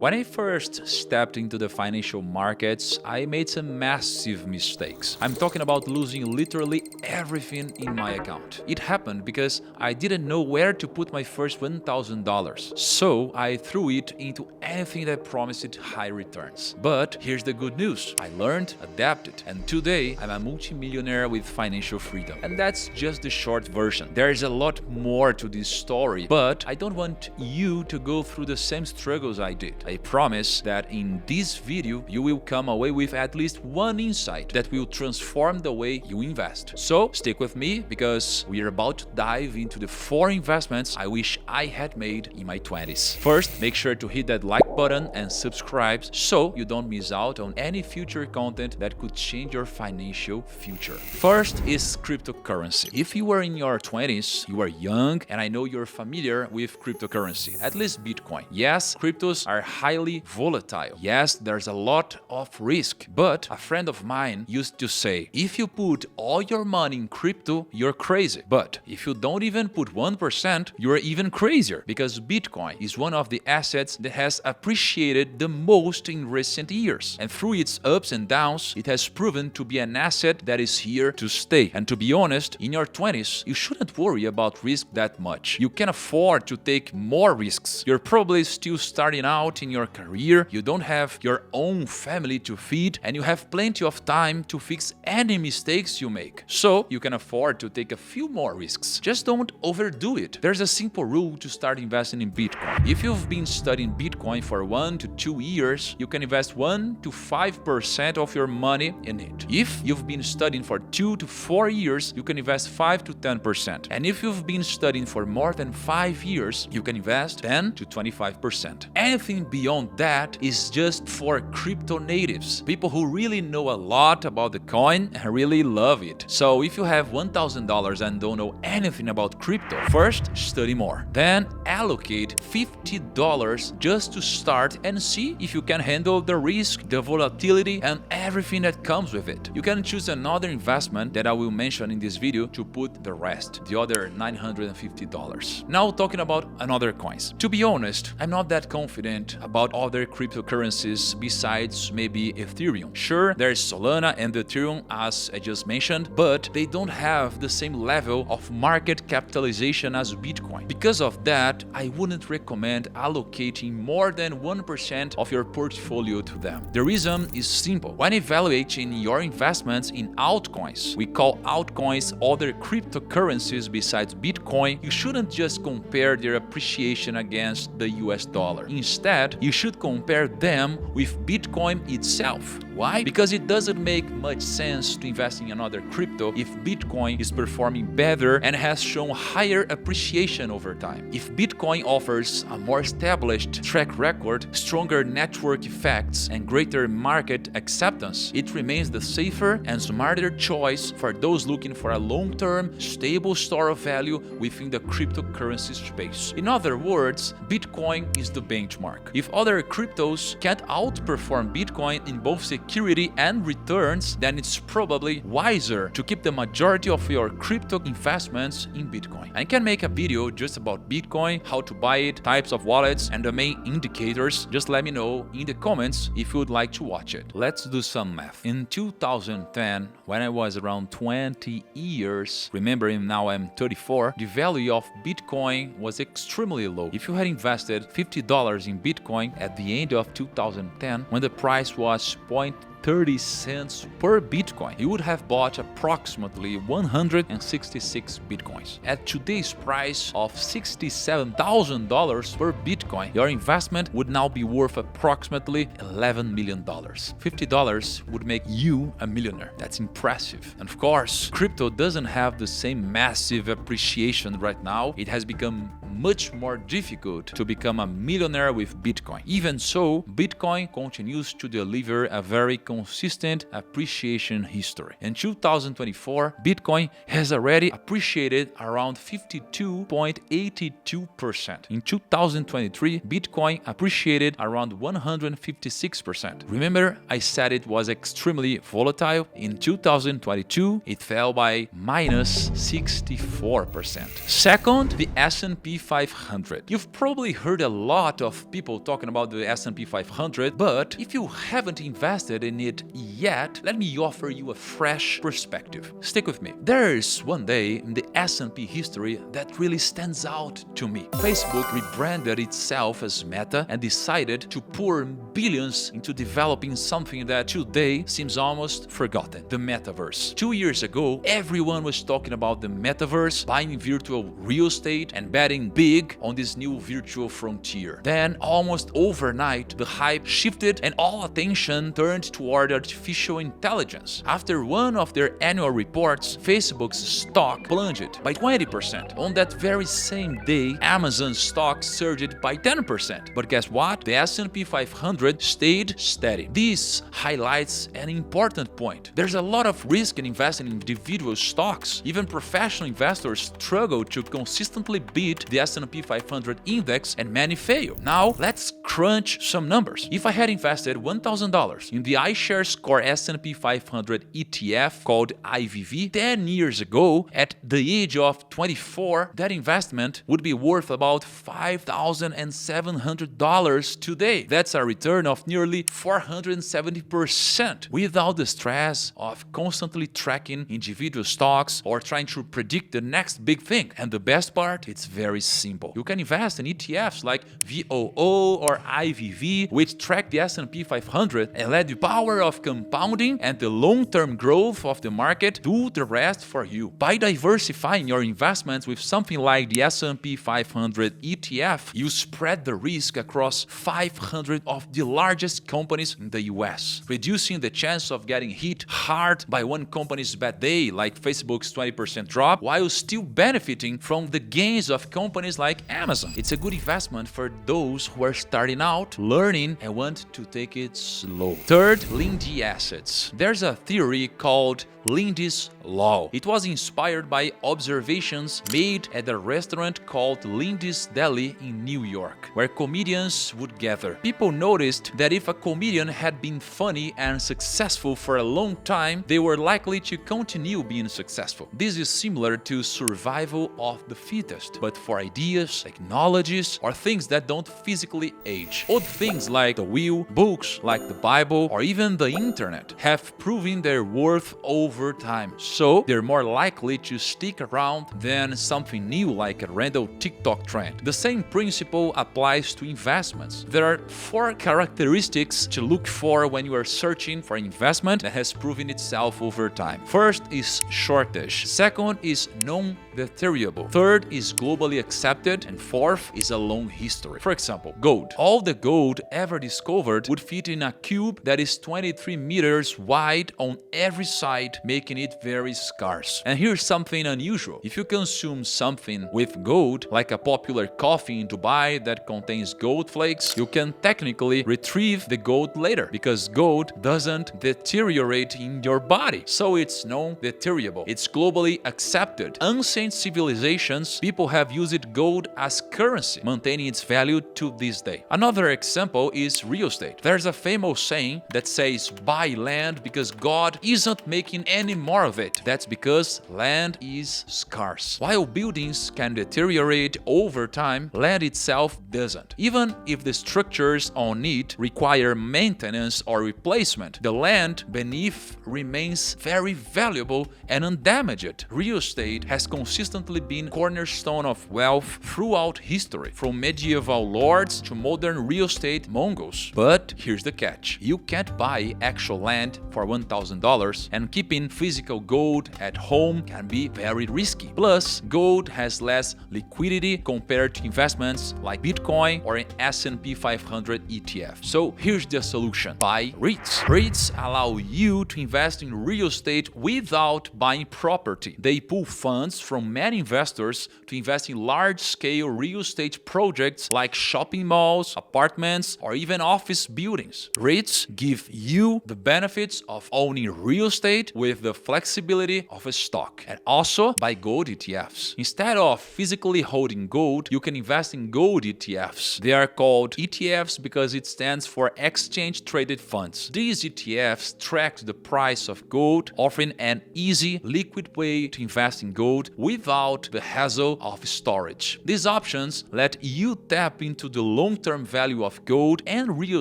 When I first stepped into the financial markets, I made some massive mistakes. I'm talking about losing literally everything in my account. It happened because I didn't know where to put my first $1,000. So I threw it into anything that promised high returns. But here's the good news. I learned, adapted, and today I'm a multimillionaire with financial freedom. And that's just the short version. There's a lot more to this story, but I don't want you to go through the same struggles I did. I promise that in this video, you will come away with at least one insight that will transform the way you invest. So stick with me because we are about to dive into the 4 investments I wish I had made in my 20s. First, make sure to hit that like button and subscribe so you don't miss out on any future content that could change your financial future. First is cryptocurrency. If you are in your 20s, you are young, and I know you're familiar with cryptocurrency, at least Bitcoin. Yes, cryptos are highly volatile. Yes, there's a lot of risk. But a friend of mine used to say, if you put all your money in crypto, you're crazy. But if you don't even put 1%, you're even crazier, because Bitcoin is one of the assets that has appreciated the most in recent years. And through its ups and downs, it has proven to be an asset that is here to stay. And to be honest, in your 20s, you shouldn't worry about risk that much. You can afford to take more risks. You're probably still starting out in your career, you don't have your own family to feed, and you have plenty of time to fix any mistakes you make. So you can afford to take a few more risks. Just don't overdo it. There's a simple rule to start investing in Bitcoin. If you've been studying Bitcoin for 1 to 2 years, you can invest 1 to 5% of your money in it. If you've been studying for 2 to 4 years, you can invest 5 to 10%. And if you've been studying for more than 5 years, you can invest 10 to 25%. Anything beyond that is just for crypto natives, people who really know a lot about the coin and really love it. So if you have $1,000 and don't know anything about crypto, first study more. Then allocate $50 just to start and see if you can handle the risk, the volatility, and everything that comes with it. You can choose another investment that I will mention in this video to put the rest, the other $950. Now talking about another coins. To be honest, I'm not that confident about other cryptocurrencies besides maybe Ethereum. Sure, there's Solana and Ethereum as I just mentioned, but they don't have the same level of market capitalization as Bitcoin. Because of that, I wouldn't recommend allocating more than 1% of your portfolio to them. The reason is simple. When evaluating your investments in altcoins, we call altcoins other cryptocurrencies besides Bitcoin, you shouldn't just compare their appreciation against the US dollar. Instead, you should compare them with Bitcoin itself. Why? Because it doesn't make much sense to invest in another crypto if Bitcoin is performing better and has shown higher appreciation over time. If Bitcoin offers a more established track record, stronger network effects, and greater market acceptance, it remains the safer and smarter choice for those looking for a long-term, stable store of value within the cryptocurrency space. In other words, Bitcoin is the benchmark. If other cryptos can't outperform Bitcoin in both security and returns, then it's probably wiser to keep the majority of your crypto investments in Bitcoin. I can make a video just about Bitcoin, how to buy it, types of wallets, and the main indicators. Just let me know in the comments if you would like to watch it. Let's do some math. In 2010, when I was around 20 years, remembering now I'm 34, the value of Bitcoin was extremely low. If you had invested $50 in Bitcoin at the end of 2010, when the price was 0.30 cents per Bitcoin, you would have bought approximately 166 Bitcoins. At today's price of $67,000 per Bitcoin, your investment would now be worth approximately $11 million. $50 would make you a millionaire. That's impressive. And of course, crypto doesn't have the same massive appreciation right now. It has become much more difficult to become a millionaire with Bitcoin. Even so, Bitcoin continues to deliver a very consistent appreciation history. In 2024, Bitcoin has already appreciated around 52.82%. In 2023, Bitcoin appreciated around 156%. Remember, I said it was extremely volatile? In 2022, it fell by minus 64%. Second, the S&P 500. You've probably heard a lot of people talking about the S&P 500, but if you haven't invested in it yet, let me offer you a fresh perspective. Stick with me. There's one day in the S&P history that really stands out to me. Facebook rebranded itself as Meta and decided to pour billions into developing something that today seems almost forgotten, the metaverse. 2 years ago, everyone was talking about the metaverse, buying virtual real estate and betting big on this new virtual frontier. Then, almost overnight, the hype shifted and all attention turned toward artificial intelligence. After one of their annual reports, Facebook's stock plunged by 20%. On that very same day, Amazon's stock surged by 10%. But guess what? The S&P 500 stayed steady. This highlights an important point. There's a lot of risk in investing in individual stocks. Even professional investors struggle to consistently beat the S&P 500 index and many fail. Now, let's crunch some numbers. If I had invested $1,000 in the iShares Core S&P 500 ETF called IVV 10 years ago, at the age of 24, that investment would be worth about $5,700 today. That's a return of nearly 470% without the stress of constantly tracking individual stocks or trying to predict the next big thing. And the best part, it's very simple. You can invest in ETFs like VOO or IVV, which track the S&P 500 and let the power of compounding and the long-term growth of the market do the rest for you. By diversifying your investments with something like the S&P 500 ETF, you spread the risk across 500 of the largest companies in the US, reducing the chance of getting hit hard by one company's bad day, like Facebook's 20% drop, while still benefiting from the gains of companies like Amazon. It's a good investment for those who are starting out, learning, and want to take it slow. Third, Lindy Assets. There's a theory called Lindy's Law. It was inspired by observations made at a restaurant called Lindy's Deli in New York, where comedians would gather. People noticed that if a comedian had been funny and successful for a long time, they were likely to continue being successful. This is similar to survival of the fittest, but for ideas, technologies, or things that don't physically age. Old things like the wheel, books like the Bible, or even the internet have proven their worth over time. So they're more likely to stick around than something new like a random TikTok trend. The same principle applies to investments. There are 4 characteristics to look for when you are searching for an investment that has proven itself over time. First is shortage. Second is non-deteriorable. Third is globally accepted. And fourth is a long history. For example, gold. All the gold ever discovered would fit in a cube that is 23 meters wide on every side, making it very scarce. And here's something unusual. If you consume something with gold, like a popular coffee in Dubai that contains gold flakes, you can technically retrieve the gold later because gold doesn't deteriorate in your body. So it's non-deteriorable. It's globally accepted. Ancient civilizations, people have used gold as currency, maintaining its value to this day. Another example is real estate. There's a famous saying that says, buy land because God isn't making any more of it. That's because land is scarce. While buildings can deteriorate over time, land itself doesn't. Even if the structures on it require maintenance or replacement, the land beneath remains very valuable and undamaged. Real estate has consistently been cornerstone of wealth throughout history, from medieval lords to modern real estate moguls. But here's the catch. You can't buy actual land for $1,000 and keep keeping physical gold at home can be very risky. Plus, gold has less liquidity compared to investments like Bitcoin or an S&P 500 ETF. So here's the solution: buy REITs. REITs allow you to invest in real estate without buying property. They pool funds from many investors to invest in large-scale real estate projects like shopping malls, apartments, or even office buildings. REITs give you the benefits of owning real estate with the flexibility of a stock, and also buy gold ETFs. Instead of physically holding gold, you can invest in gold ETFs. They are called ETFs because it stands for Exchange Traded Funds. These ETFs track the price of gold, offering an easy, liquid way to invest in gold without the hassle of storage. These options let you tap into the long-term value of gold and real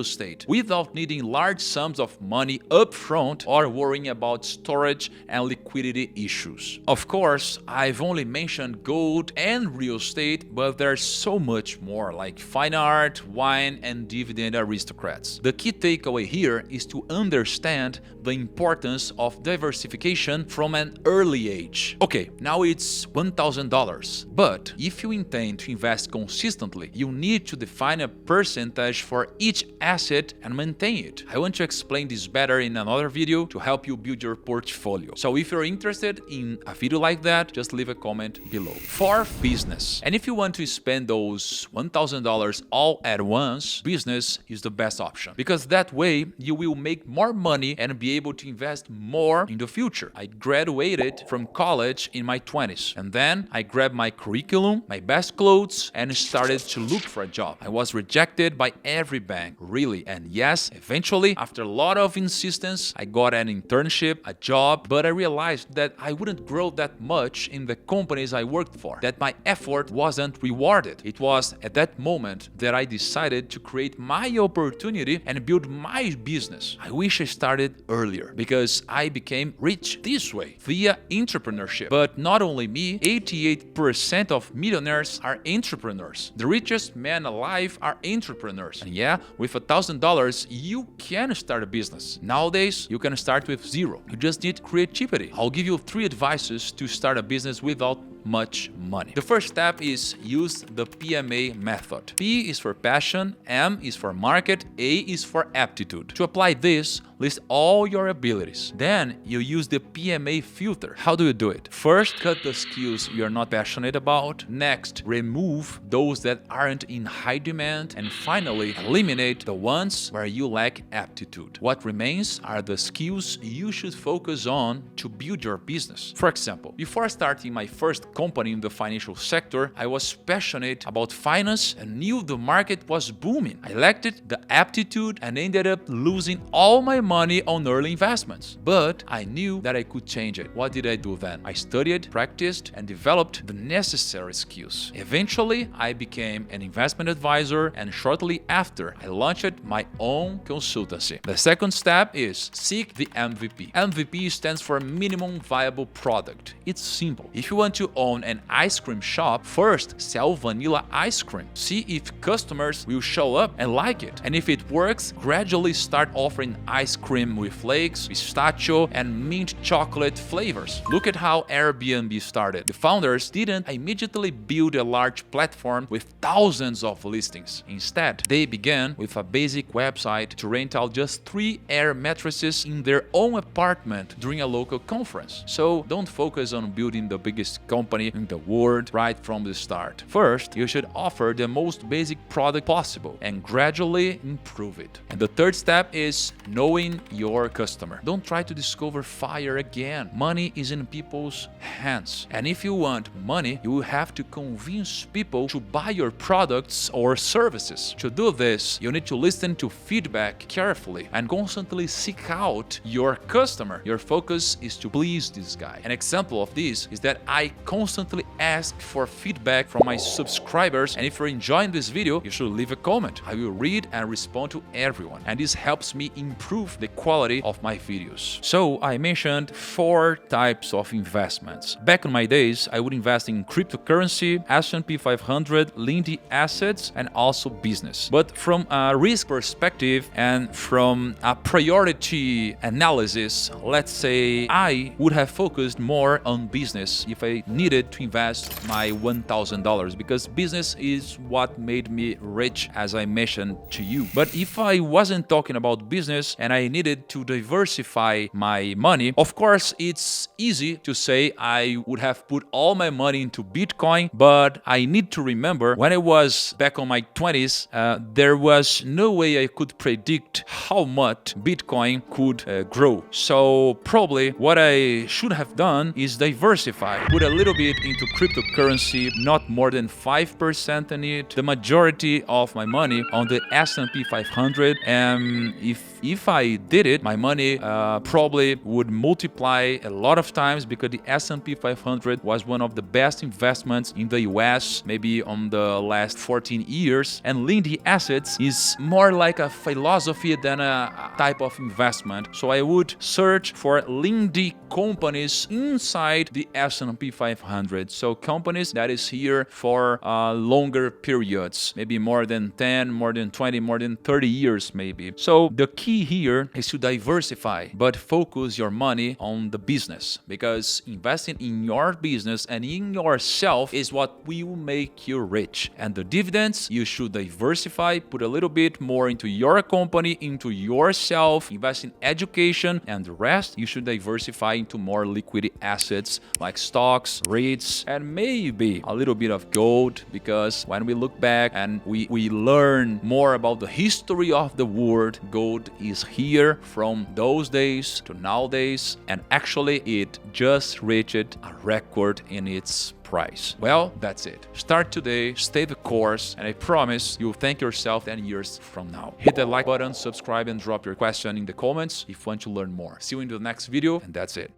estate without needing large sums of money upfront or worrying about storage and liquidity issues. Of course, I've only mentioned gold and real estate, but there's so much more, like fine art, wine, and dividend aristocrats. The key takeaway here is to understand the importance of diversification from an early age. Okay, now it's $1,000, but if you intend to invest consistently, you need to define a percentage for each asset and maintain it. I want to explain this better in another video to help you build your portfolio. So if you're interested in a video like that, just leave a comment below. For business, and if you want to spend those $1,000 all at once, business is the best option, because that way you will make more money and be able to invest more in the future. I graduated from college in my 20s, and then I grabbed my curriculum, my best clothes, and started to look for a job. I was rejected by every bank, really, and yes, eventually, after a lot of insistence, I got an internship, a job, but I realized that I wouldn't grow that much in the companies I worked for, that my effort wasn't rewarded. It was at that moment that I decided to create my opportunity and build my business. I wish I started earlier, because I became rich this way, via entrepreneurship. But not only me, 88% of millionaires are entrepreneurs. The richest men alive are entrepreneurs. And yeah, with $1,000, you can start a business. Nowadays, you can start with zero. You just need creativity. I'll give you 3 advices to start a business without much money. The first step is use the PMA method. P is for passion, M is for market, A is for aptitude. To apply this, list all your abilities. Then you use the PMA filter. How do you do it? First, cut the skills you're not passionate about. Next, remove those that aren't in high demand. And finally, eliminate the ones where you lack aptitude. What remains are the skills you should focus on to build your business. For example, before starting my first company in the financial sector, I was passionate about finance and knew the market was booming. I lacked the aptitude and ended up losing all my money on early investments. But I knew that I could change it. What did I do then? I studied, practiced, and developed the necessary skills. Eventually, I became an investment advisor, and shortly after, I launched my own consultancy. The second step is seek the MVP. MVP stands for minimum viable product. It's simple. If you want to own an ice cream shop, first sell vanilla ice cream. See if customers will show up and like it. And if it works, gradually start offering ice cream with flakes, pistachio, and mint chocolate flavors. Look at how Airbnb started. The founders didn't immediately build a large platform with thousands of listings. Instead, they began with a basic website to rent out just 3 air mattresses in their own apartment during a local conference. So don't focus on building the biggest company in the world right from the start. First, you should offer the most basic product possible and gradually improve it. And the third step is knowing your customer. Don't try to discover fire again. Money is in people's hands. And if you want money, you will have to convince people to buy your products or services. To do this, you need to listen to feedback carefully and constantly seek out your customer. Your focus is to please this guy. An example of this is that I constantly ask for feedback from my subscribers, and if you're enjoying this video, you should leave a comment. I will read and respond to everyone, and this helps me improve the quality of my videos. So I mentioned 4 types of investments. Back in my days, I would invest in cryptocurrency, S&P 500, Lindy Assets, and also business. But from a risk perspective and from a priority analysis, let's say I would have focused more on business if I needed to invest my $1,000, because business is what made me rich, as I mentioned to you. But if I wasn't talking about business and I needed to diversify my money, of course, it's easy to say I would have put all my money into Bitcoin, but I need to remember when I was back on my 20s, there was no way I could predict how much Bitcoin could grow. So probably what I should have done is diversify, put a little bit into cryptocurrency, not more than 5% in it, the majority of my money on the S&P 500, and if I did it, my money probably would multiply a lot of times, because the S&P 500 was one of the best investments in the US, maybe on the last 14 years. And Lindy Assets is more like a philosophy than a type of investment. So I would search for Lindy companies inside the S&P 500. So companies that is here for longer periods, maybe more than 10, more than 20, more than 30 years maybe. So the key here is to diversify, but focus your money on the business, because investing in your business and in yourself is what will make you rich. And the dividends, you should diversify, put a little bit more into your company, into yourself, invest in education, and the rest you should diversify into more liquid assets like stocks, REITs, and maybe a little bit of gold, because when we look back and we learn more about the history of the world, gold is here from those days to nowadays, and actually it just reached a record in its price. Well, that's it. Start today, stay the course, and I promise you'll thank yourself 10 years from now. Hit the like button, subscribe, and drop your question in the comments if you want to learn more. See you in the next video, and that's it.